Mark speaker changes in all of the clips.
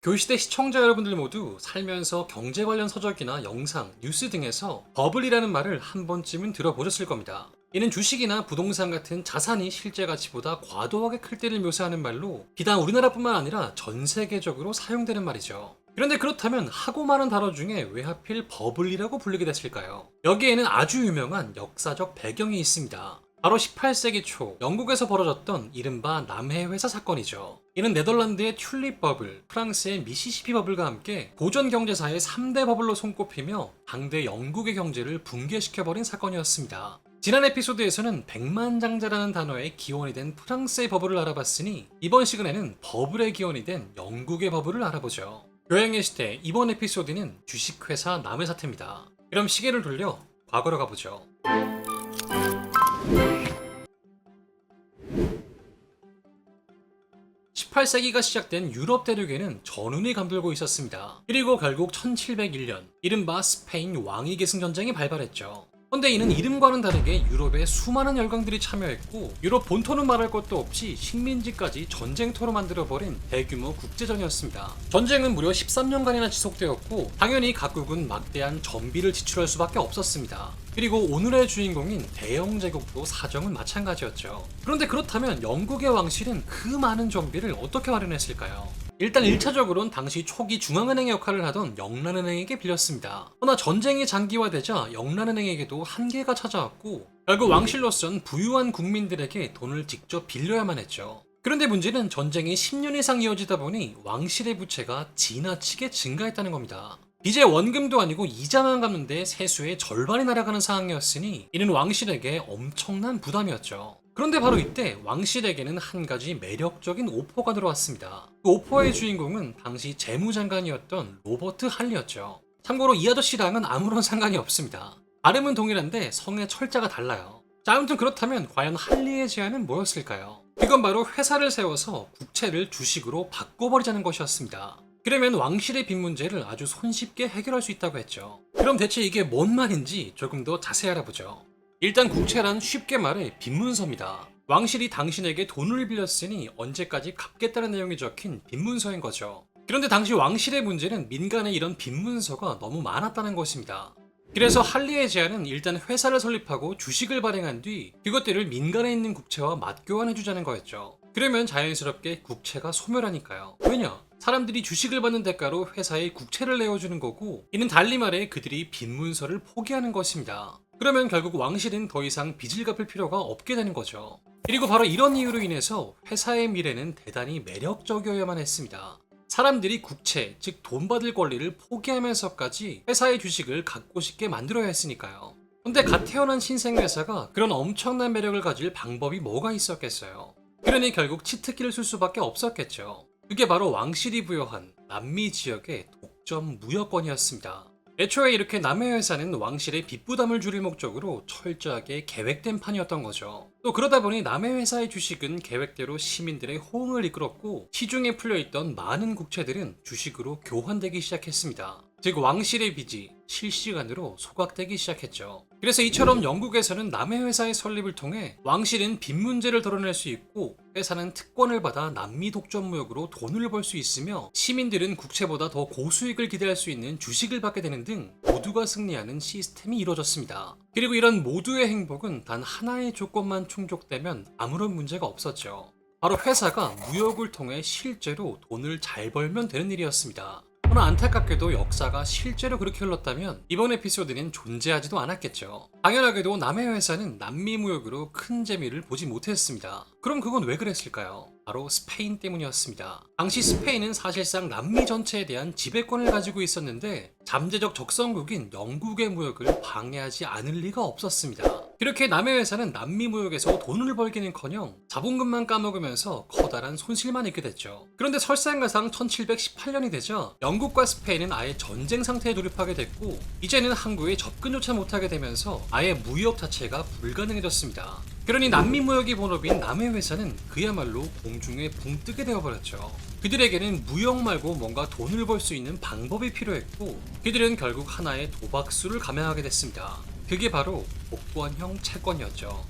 Speaker 1: 교시대 시청자 여러분들 모두 살면서 경제 관련 서적이나 영상, 뉴스 등에서 버블이라는 말을 한 번쯤은 들어보셨을 겁니다. 이는 주식이나 부동산 같은 자산이 실제 가치보다 과도하게 클 때를 묘사하는 말로 비단 우리나라뿐만 아니라 전 세계적으로 사용되는 말이죠. 그런데 그렇다면 하고 많은 단어 중에 왜 하필 버블이라고 불리게 됐을까요? 여기에는 아주 유명한 역사적 배경이 있습니다. 바로 18세기 초 영국에서 벌어졌던 이른바 남해회사 사건이죠. 이는 네덜란드의 튤립 버블, 프랑스의 미시시피 버블과 함께 고전 경제사의 3대 버블로 손꼽히며 당대 영국의 경제를 붕괴시켜버린 사건이었습니다. 지난 에피소드에서는 백만장자라는 단어의 기원이 된 프랑스의 버블을 알아봤으니 이번 시간에는 버블의 기원이 된 영국의 버블을 알아보죠. 교양의 시대 이번 에피소드는 주식회사 남해 사태입니다. 그럼 시계를 돌려 과거로 가보죠. 18세기가 시작된 유럽 대륙에는 전운이 감돌고 있었습니다. 그리고 결국 1701년 이른바 스페인 왕위 계승 전쟁이 발발했죠. 그런데 이는 이름과는 다르게 유럽에 수많은 열강들이 참여했고 유럽 본토는 말할 것도 없이 식민지까지 전쟁터로 만들어버린 대규모 국제전이었습니다. 전쟁은 무려 13년간이나 지속되었고 당연히 각국은 막대한 전비를 지출할 수밖에 없었습니다. 그리고 오늘의 주인공인 대영 제국도 사정은 마찬가지였죠. 그런데 그렇다면 영국의 왕실은 그 많은 정비를 어떻게 마련했을까요? 일단 1차적으로는 당시 초기 중앙은행의 역할을 하던 영란은행에게 빌렸습니다. 그러나 전쟁이 장기화되자 영란은행에게도 한계가 찾아왔고 결국 왕실로선 부유한 국민들에게 돈을 직접 빌려야만 했죠. 그런데 문제는 전쟁이 10년 이상 이어지다 보니 왕실의 부채가 지나치게 증가했다는 겁니다. 이제 원금도 아니고 이자만 갚는데 세수의 절반이 날아가는 상황이었으니 이는 왕실에게 엄청난 부담이었죠. 그런데 바로 이때 왕실에게는 한 가지 매력적인 오퍼가 들어왔습니다. 그 오퍼의 주인공은 당시 재무장관이었던 로버트 할리였죠. 참고로 이 아저씨랑은 아무런 상관이 없습니다. 발음은 동일한데 성의 철자가 달라요. 자, 아무튼 그렇다면 과연 할리의 제안은 뭐였을까요? 이건 바로 회사를 세워서 국채를 주식으로 바꿔버리자는 것이었습니다. 그러면 왕실의 빚 문제를 아주 손쉽게 해결할 수 있다고 했죠. 그럼 대체 이게 뭔 말인지 조금 더 자세히 알아보죠. 일단 국채란 쉽게 말해 빚문서입니다. 왕실이 당신에게 돈을 빌렸으니 언제까지 갚겠다는 내용이 적힌 빚문서인 거죠. 그런데 당시 왕실의 문제는 민간에 이런 빚문서가 너무 많았다는 것입니다. 그래서 할리의 제안은 일단 회사를 설립하고 주식을 발행한 뒤 그것들을 민간에 있는 국채와 맞교환해주자는 거였죠. 그러면 자연스럽게 국채가 소멸하니까요. 왜냐? 사람들이 주식을 받는 대가로 회사에 국채를 내어주는 거고 이는 달리 말해 그들이 빚문서를 포기하는 것입니다. 그러면 결국 왕실은 더 이상 빚을 갚을 필요가 없게 되는 거죠. 그리고 바로 이런 이유로 인해서 회사의 미래는 대단히 매력적이어야만 했습니다. 사람들이 국채, 즉 돈 받을 권리를 포기하면서까지 회사의 주식을 갖고 싶게 만들어야 했으니까요. 근데 갓 태어난 신생회사가 그런 엄청난 매력을 가질 방법이 뭐가 있었겠어요. 그러니 결국 치트키를 쓸 수밖에 없었겠죠. 그게 바로 왕실이 부여한 남미 지역의 독점 무역권이었습니다. 애초에 이렇게 남해 회사는 왕실의 빚부담을 줄일 목적으로 철저하게 계획된 판이었던 거죠. 또 그러다 보니 남해 회사의 주식은 계획대로 시민들의 호응을 이끌었고 시중에 풀려있던 많은 국채들은 주식으로 교환되기 시작했습니다. 즉 왕실의 빚이 실시간으로 소각되기 시작했죠. 그래서 이처럼 영국에서는 남해 회사의 설립을 통해 왕실은 빚 문제를 덜어낼 수 있고 회사는 특권을 받아 남미 독점 무역으로 돈을 벌 수 있으며 시민들은 국채보다 더 고수익을 기대할 수 있는 주식을 받게 되는 등 모두가 승리하는 시스템이 이루어졌습니다. 그리고 이런 모두의 행복은 단 하나의 조건만 충족되면 아무런 문제가 없었죠. 바로 회사가 무역을 통해 실제로 돈을 잘 벌면 되는 일이었습니다. 그러나 안타깝게도 역사가 실제로 그렇게 흘렀다면 이번 에피소드는 존재하지도 않았겠죠. 당연하게도 남해 회사는 남미 무역으로 큰 재미를 보지 못했습니다. 그럼 그건 왜 그랬을까요? 바로 스페인 때문이었습니다. 당시 스페인은 사실상 남미 전체에 대한 지배권을 가지고 있었는데 잠재적 적성국인 영국의 무역을 방해하지 않을 리가 없었습니다. 그렇게 남해 회사는 남미 무역에서 돈을 벌기는커녕 자본금만 까먹으면서 커다란 손실만 입게 됐죠. 그런데 설상가상 1718년이 되자 영국과 스페인은 아예 전쟁 상태에 돌입하게 됐고 이제는 항구에 접근조차 못하게 되면서 아예 무역 자체가 불가능해졌습니다. 그러니 남미 무역이 본업인 남해 회사는 그야말로 공중에 붕 뜨게 되어버렸죠. 그들에게는 무역 말고 뭔가 돈을 벌 수 있는 방법이 필요했고 그들은 결국 하나의 도박수를 감행하게 됐습니다. 그게 바로 복권형 채권이었죠.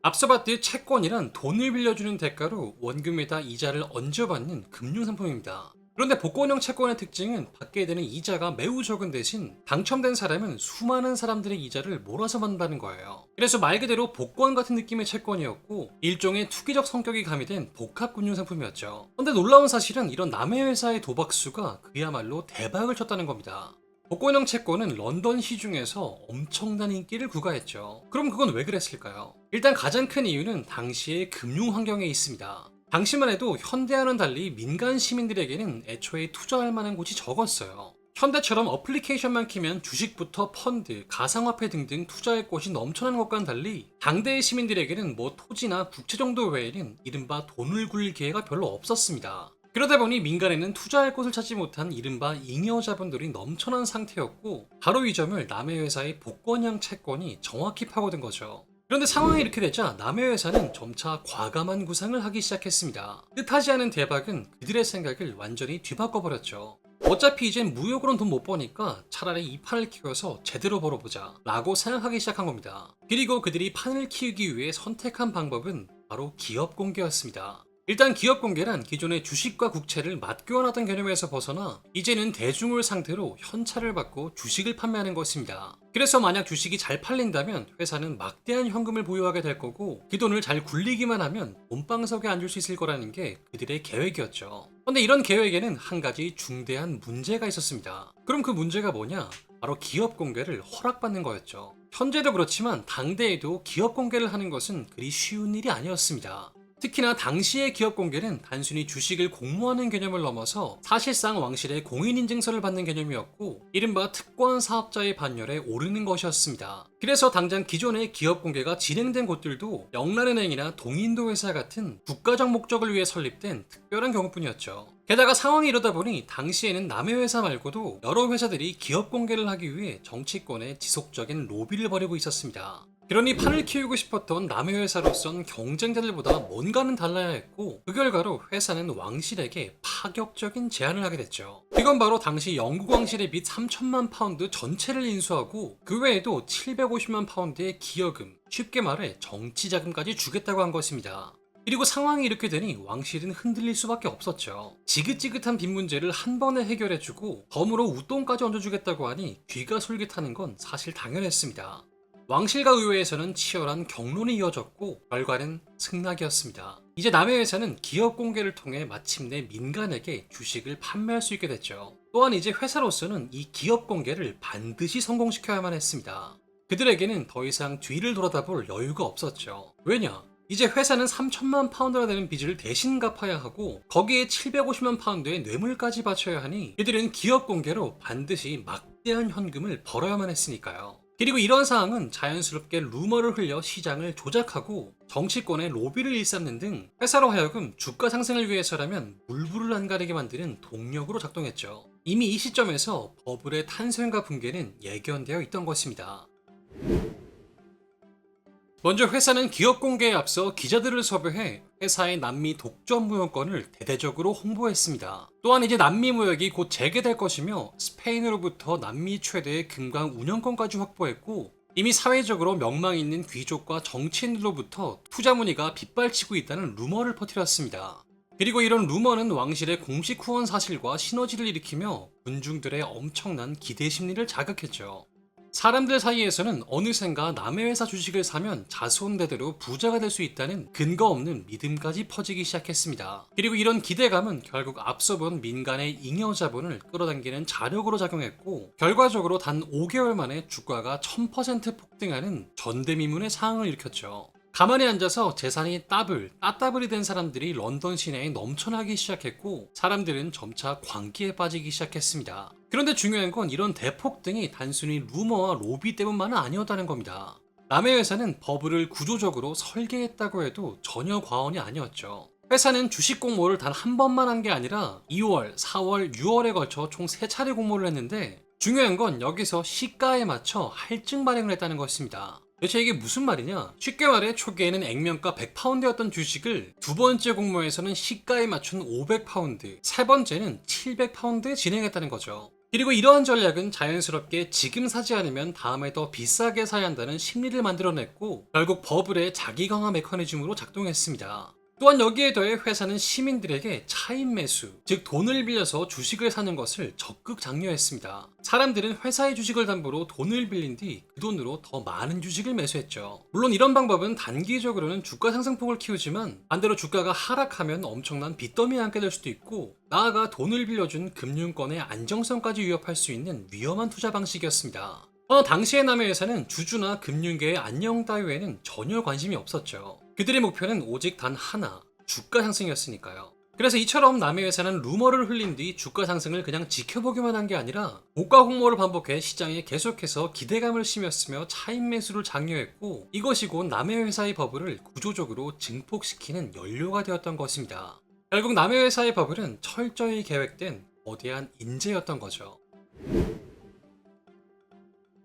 Speaker 1: 앞서 봤듯 채권이란 돈을 빌려주는 대가로 원금에다 이자를 얹어받는 금융상품입니다. 그런데 복권형 채권의 특징은 받게 되는 이자가 매우 적은 대신 당첨된 사람은 수많은 사람들의 이자를 몰아서 받는다는 거예요. 그래서 말 그대로 복권 같은 느낌의 채권이었고 일종의 투기적 성격이 가미된 복합 금융상품이었죠. 그런데 놀라운 사실은 이런 남의 회사의 도박수가 그야말로 대박을 쳤다는 겁니다. 복권형 채권은 런던 시중에서 엄청난 인기를 구가했죠. 그럼 그건 왜 그랬을까요? 일단 가장 큰 이유는 당시의 금융 환경에 있습니다. 당시만 해도 현대와는 달리 민간 시민들에게는 애초에 투자할 만한 곳이 적었어요. 현대처럼 어플리케이션만 키면 주식부터 펀드, 가상화폐 등등 투자할 곳이 넘쳐나는 것과는 달리 당대의 시민들에게는 뭐 토지나 국채 정도 외에는 이른바 돈을 굴릴 기회가 별로 없었습니다. 그러다 보니 민간에는 투자할 곳을 찾지 못한 이른바 잉여 자본들이 넘쳐난 상태였고 바로 이 점을 남의 회사의 복권형 채권이 정확히 파고든 거죠. 그런데 상황이 이렇게 되자 남의 회사는 점차 과감한 구상을 하기 시작했습니다. 뜻하지 않은 대박은 그들의 생각을 완전히 뒤바꿔버렸죠. 어차피 이젠 무역으론 돈 못 버니까 차라리 이 판을 키워서 제대로 벌어보자 라고 생각하기 시작한 겁니다. 그리고 그들이 판을 키우기 위해 선택한 방법은 바로 기업 공개였습니다. 일단 기업 공개란 기존의 주식과 국채를 맞교환하던 개념에서 벗어나 이제는 대중을 상대로 현찰을 받고 주식을 판매하는 것입니다. 그래서 만약 주식이 잘 팔린다면 회사는 막대한 현금을 보유하게 될 거고 그 돈을 잘 굴리기만 하면 돈방석에 앉을 수 있을 거라는 게 그들의 계획이었죠. 그런데 이런 계획에는 한 가지 중대한 문제가 있었습니다. 그럼 그 문제가 뭐냐? 바로 기업 공개를 허락받는 거였죠. 현재도 그렇지만 당대에도 기업 공개를 하는 것은 그리 쉬운 일이 아니었습니다. 특히나 당시의 기업 공개는 단순히 주식을 공모하는 개념을 넘어서 사실상 왕실의 공인인증서를 받는 개념이었고 이른바 특권 사업자의 반열에 오르는 것이었습니다. 그래서 당장 기존의 기업 공개가 진행된 곳들도 영란은행이나 동인도 회사 같은 국가적 목적을 위해 설립된 특별한 경우뿐이었죠. 게다가 상황이 이러다 보니 당시에는 남의 회사 말고도 여러 회사들이 기업 공개를 하기 위해 정치권에 지속적인 로비를 벌이고 있었습니다. 그러니 판을 키우고 싶었던 남의 회사로선 경쟁자들보다 뭔가는 달라야 했고 그 결과로 회사는 왕실에게 파격적인 제안을 하게 됐죠. 이건 바로 당시 영국 왕실의 빚 3천만 파운드 전체를 인수하고 그 외에도 750만 파운드의 기여금, 쉽게 말해 정치자금까지 주겠다고 한 것입니다. 그리고 상황이 이렇게 되니 왕실은 흔들릴 수밖에 없었죠. 지긋지긋한 빚 문제를 한 번에 해결해주고 덤으로 웃돈까지 얹어주겠다고 하니 귀가 솔깃하는 건 사실 당연했습니다. 왕실과 의회에서는 치열한 격론이 이어졌고 결과는 승낙이었습니다. 이제 남의 회사는 기업 공개를 통해 마침내 민간에게 주식을 판매할 수 있게 됐죠. 또한 이제 회사로서는 이 기업 공개를 반드시 성공시켜야만 했습니다. 그들에게는 더 이상 뒤를 돌아다볼 여유가 없었죠. 왜냐? 이제 회사는 3천만 파운드나 되는 빚을 대신 갚아야 하고 거기에 750만 파운드의 뇌물까지 바쳐야 하니 이들은 기업 공개로 반드시 막대한 현금을 벌어야만 했으니까요. 그리고 이런 상황은 자연스럽게 루머를 흘려 시장을 조작하고 정치권의 로비를 일삼는 등 회사로 하여금 주가 상승을 위해서라면 물불을 안 가리게 만드는 동력으로 작동했죠. 이미 이 시점에서 버블의 탄생과 붕괴는 예견되어 있던 것입니다. 먼저 회사는 기업 공개에 앞서 기자들을 섭외해 회사의 남미 독점 무역권을 대대적으로 홍보했습니다. 또한 이제 남미 무역이 곧 재개될 것이며 스페인으로부터 남미 최대의 금강 운영권까지 확보했고 이미 사회적으로 명망 있는 귀족과 정치인들로부터 투자 문의가 빗발치고 있다는 루머를 퍼뜨렸습니다. 그리고 이런 루머는 왕실의 공식 후원 사실과 시너지를 일으키며 군중들의 엄청난 기대 심리를 자극했죠. 사람들 사이에서는 어느샌가 남의 회사 주식을 사면 자손대대로 부자가 될 수 있다는 근거 없는 믿음까지 퍼지기 시작했습니다. 그리고 이런 기대감은 결국 앞서 본 민간의 잉여 자본을 끌어당기는 자력으로 작용했고 결과적으로 단 5개월 만에 주가가 1000% 폭등하는 전대미문의 상황을 일으켰죠. 가만히 앉아서 재산이 따따블이 된 사람들이 런던 시내에 넘쳐나기 시작했고 사람들은 점차 광기에 빠지기 시작했습니다. 그런데 중요한 건 이런 대폭등이 단순히 루머와 로비 때문만은 아니었다는 겁니다. 남의 회사는 버블을 구조적으로 설계했다고 해도 전혀 과언이 아니었죠. 회사는 주식 공모를 단 한 번만 한 게 아니라 2월, 4월, 6월에 걸쳐 총 3차례 공모를 했는데 중요한 건 여기서 시가에 맞춰 할증 발행을 했다는 것입니다. 대체 이게 무슨 말이냐? 쉽게 말해 초기에는 액면가 100파운드였던 주식을 두 번째 공모에서는 시가에 맞춘 500파운드, 세 번째는 700파운드에 진행했다는 거죠. 그리고 이러한 전략은 자연스럽게 지금 사지 않으면 다음에 더 비싸게 사야 한다는 심리를 만들어냈고 결국 버블의 자기 강화 메커니즘으로 작동했습니다. 또한 여기에 더해 회사는 시민들에게 차입 매수, 즉 돈을 빌려서 주식을 사는 것을 적극 장려했습니다. 사람들은 회사의 주식을 담보로 돈을 빌린 뒤 그 돈으로 더 많은 주식을 매수했죠. 물론 이런 방법은 단기적으로는 주가 상승폭을 키우지만 반대로 주가가 하락하면 엄청난 빚더미에 앉게 될 수도 있고 나아가 돈을 빌려준 금융권의 안정성까지 위협할 수 있는 위험한 투자 방식이었습니다. 당시의 남의 회사는 주주나 금융계의 안녕 따위에는 전혀 관심이 없었죠. 그들의 목표는 오직 단 하나, 주가 상승이었으니까요. 그래서 이처럼 남의 회사는 루머를 흘린 뒤 주가 상승을 그냥 지켜보기만 한 게 아니라 고가 공모를 반복해 시장에 계속해서 기대감을 심었으며 차익 매수를 장려했고 이것이 곧 남의 회사의 버블을 구조적으로 증폭시키는 연료가 되었던 것입니다. 결국 남의 회사의 버블은 철저히 계획된 거대한 인재였던 거죠.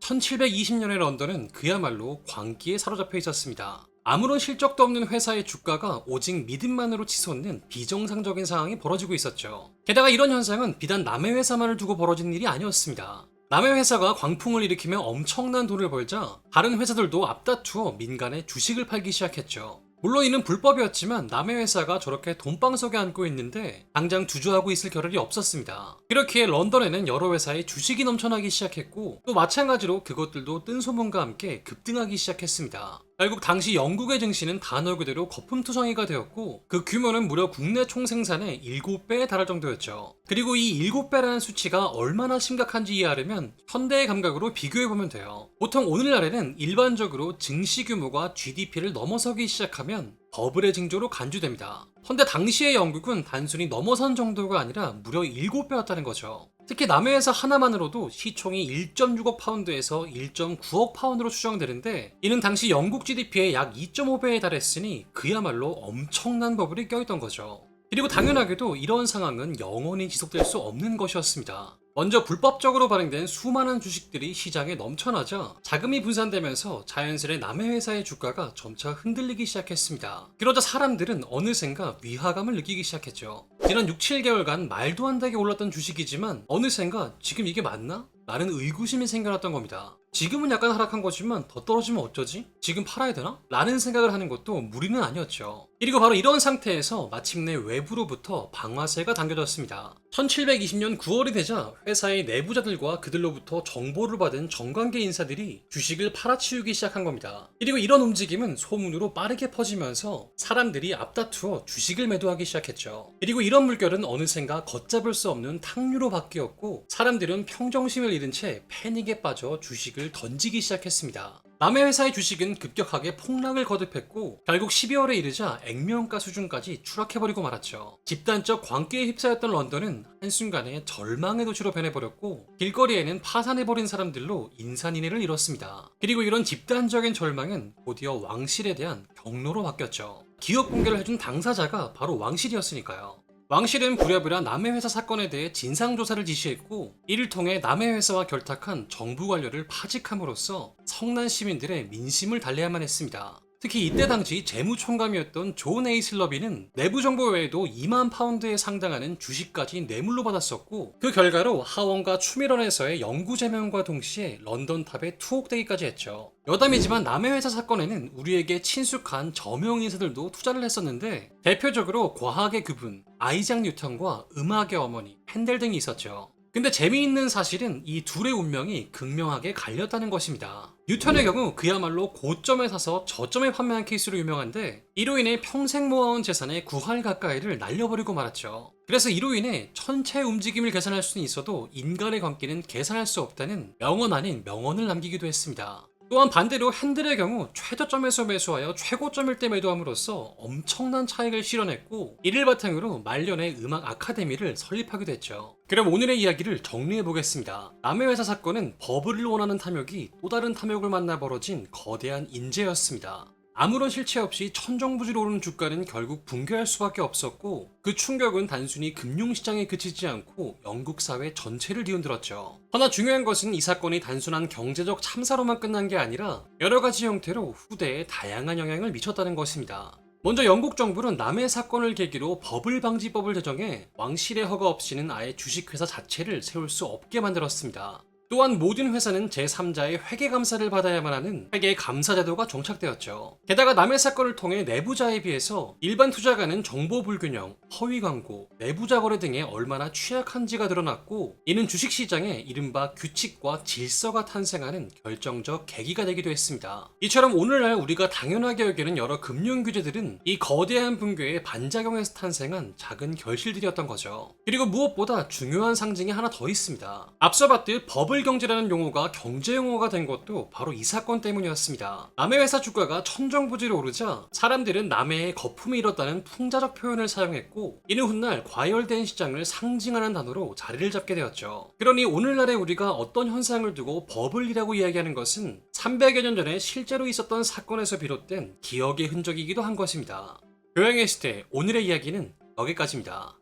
Speaker 1: 1720년의 런던은 그야말로 광기에 사로잡혀 있었습니다. 아무런 실적도 없는 회사의 주가가 오직 믿음만으로 치솟는 비정상적인 상황이 벌어지고 있었죠. 게다가 이런 현상은 비단 남의 회사만을 두고 벌어진 일이 아니었습니다. 남의 회사가 광풍을 일으키며 엄청난 돈을 벌자 다른 회사들도 앞다투어 민간에 주식을 팔기 시작했죠. 물론 이는 불법이었지만 남의 회사가 저렇게 돈방석에 앉고 있는데 당장 주저하고 있을 겨를이 없었습니다. 그렇기에 런던에는 여러 회사의 주식이 넘쳐나기 시작했고 또 마찬가지로 그것들도 뜬 소문과 함께 급등하기 시작했습니다. 결국 당시 영국의 증시는 단어 그대로 거품투성이가 되었고 그 규모는 무려 국내 총생산의 7배에 달할 정도였죠. 그리고 이 7배라는 수치가 얼마나 심각한지 이해하려면 현대의 감각으로 비교해보면 돼요. 보통 오늘날에는 일반적으로 증시 규모가 GDP를 넘어서기 시작하면 버블의 징조로 간주됩니다. 헌데 당시의 영국은 단순히 넘어선 정도가 아니라 무려 7배였다는 거죠. 특히 남의 회사 하나만으로도 시총이 1.6억 파운드에서 1.9억 파운드로 추정되는데 이는 당시 영국 GDP의 약 2.5배에 달했으니 그야말로 엄청난 버블이 껴있던 거죠. 그리고 당연하게도 이런 상황은 영원히 지속될 수 없는 것이었습니다. 먼저 불법적으로 발행된 수많은 주식들이 시장에 넘쳐나자 자금이 분산되면서 자연스레 남의 회사의 주가가 점차 흔들리기 시작했습니다. 그러자 사람들은 어느샌가 위화감을 느끼기 시작했죠. 지난 6, 7개월간 말도 안 되게 올랐던 주식이지만 어느샌가 지금 이게 맞나? 라는 의구심이 생겨났던 겁니다. 지금은 약간 하락한 거지만 더 떨어지면 어쩌지? 지금 팔아야 되나? 라는 생각을 하는 것도 무리는 아니었죠. 그리고 바로 이런 상태에서 마침내 외부로부터 방아쇠가 당겨졌습니다. 1720년 9월이 되자 회사의 내부자들과 그들로부터 정보를 받은 정관계 인사들이 주식을 팔아치우기 시작한 겁니다. 그리고 이런 움직임은 소문으로 빠르게 퍼지면서 사람들이 앞다투어 주식을 매도하기 시작했죠. 그리고 이런 물결은 어느샌가 걷잡을 수 없는 탕류로 바뀌었고 사람들은 평정심을 잃은 채 패닉에 빠져 주식을 던지기 시작했습니다. 남의 회사의 주식은 급격하게 폭락을 거듭했고 결국 12월에 이르자 액면가 수준까지 추락해버리고 말았죠. 집단적 광기에 휩싸였던 런던은 한순간에 절망의 도시로 변해버렸고 길거리에는 파산해버린 사람들로 인산인해를 이뤘습니다. 그리고 이런 집단적인 절망은 곧이어 왕실에 대한 경로로 바뀌었죠. 기업 공개를 해준 당사자가 바로 왕실이었으니까요. 왕실은 부랴부랴 남의 회사 사건에 대해 진상조사를 지시했고 이를 통해 남의 회사와 결탁한 정부 관료를 파직함으로써 성난 시민들의 민심을 달래야만 했습니다. 특히 이때 당시 재무총감이었던 존 에이슬러비는 내부 정보 외에도 2만 파운드에 상당하는 주식까지 뇌물로 받았었고 그 결과로 하원과 추미런에서의 영구 제명과 동시에 런던탑에 투옥되기까지 했죠. 여담이지만 남의 회사 사건에는 우리에게 친숙한 저명 인사들도 투자를 했었는데 대표적으로 과학의 그분 아이작 뉴턴과 음악의 어머니 펜델 등이 있었죠. 근데 재미있는 사실은 이 둘의 운명이 극명하게 갈렸다는 것입니다. 뉴턴의 경우 그야말로 고점에 사서 저점에 판매한 케이스로 유명한데 이로 인해 평생 모아온 재산의 9할 가까이를 날려버리고 말았죠. 그래서 이로 인해 천체 움직임을 계산할 수는 있어도 인간의 광기는 계산할 수 없다는 명언 아닌 명언을 남기기도 했습니다. 또한 반대로 핸들의 경우 최저점에서 매수하여 최고점일 때 매도함으로써 엄청난 차익을 실현했고 이를 바탕으로 말년에 음악 아카데미를 설립하기도 했죠. 그럼 오늘의 이야기를 정리해보겠습니다. 남의 회사 사건은 버블을 원하는 탐욕이 또 다른 탐욕을 만나 벌어진 거대한 인재였습니다. 아무런 실체 없이 천정부지로 오르는 주가는 결국 붕괴할 수밖에 없었고 그 충격은 단순히 금융시장에 그치지 않고 영국 사회 전체를 뒤흔들었죠. 허나 중요한 것은 이 사건이 단순한 경제적 참사로만 끝난 게 아니라 여러 가지 형태로 후대에 다양한 영향을 미쳤다는 것입니다. 먼저 영국 정부는 남해 사건을 계기로 버블방지법을 제정해 왕실의 허가 없이는 아예 주식회사 자체를 세울 수 없게 만들었습니다. 또한 모든 회사는 제3자의 회계감사를 받아야만 하는 회계감사 제도가 정착되었죠. 게다가 남해 사건을 통해 내부자에 비해서 일반 투자가는 정보 불균형, 허위 광고, 내부자 거래 등에 얼마나 취약한지가 드러났고, 이는 주식시장에 이른바 규칙과 질서가 탄생하는 결정적 계기가 되기도 했습니다. 이처럼 오늘날 우리가 당연하게 여기는 여러 금융 규제들은 이 거대한 붕괴의 반작용에서 탄생한 작은 결실들이었던 거죠. 그리고 무엇보다 중요한 상징이 하나 더 있습니다. 앞서 봤듯 버블 경제라는 용어가 경제 용어가 된 것도 바로 이 사건 때문이었습니다. 남해 회사 주가가 천정부지로 오르자 사람들은 남해에 거품이 일었다는 풍자적 표현을 사용했고, 이는 훗날 과열된 시장을 상징하는 단어로 자리를 잡게 되었죠. 그러니 오늘날에 우리가 어떤 현상을 두고 버블이라고 이야기하는 것은 300여 년 전에 실제로 있었던 사건에서 비롯된 기억의 흔적이기도 한 것입니다. 교양의 시대 오늘의 이야기는 여기까지입니다.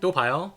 Speaker 1: 또 봐요.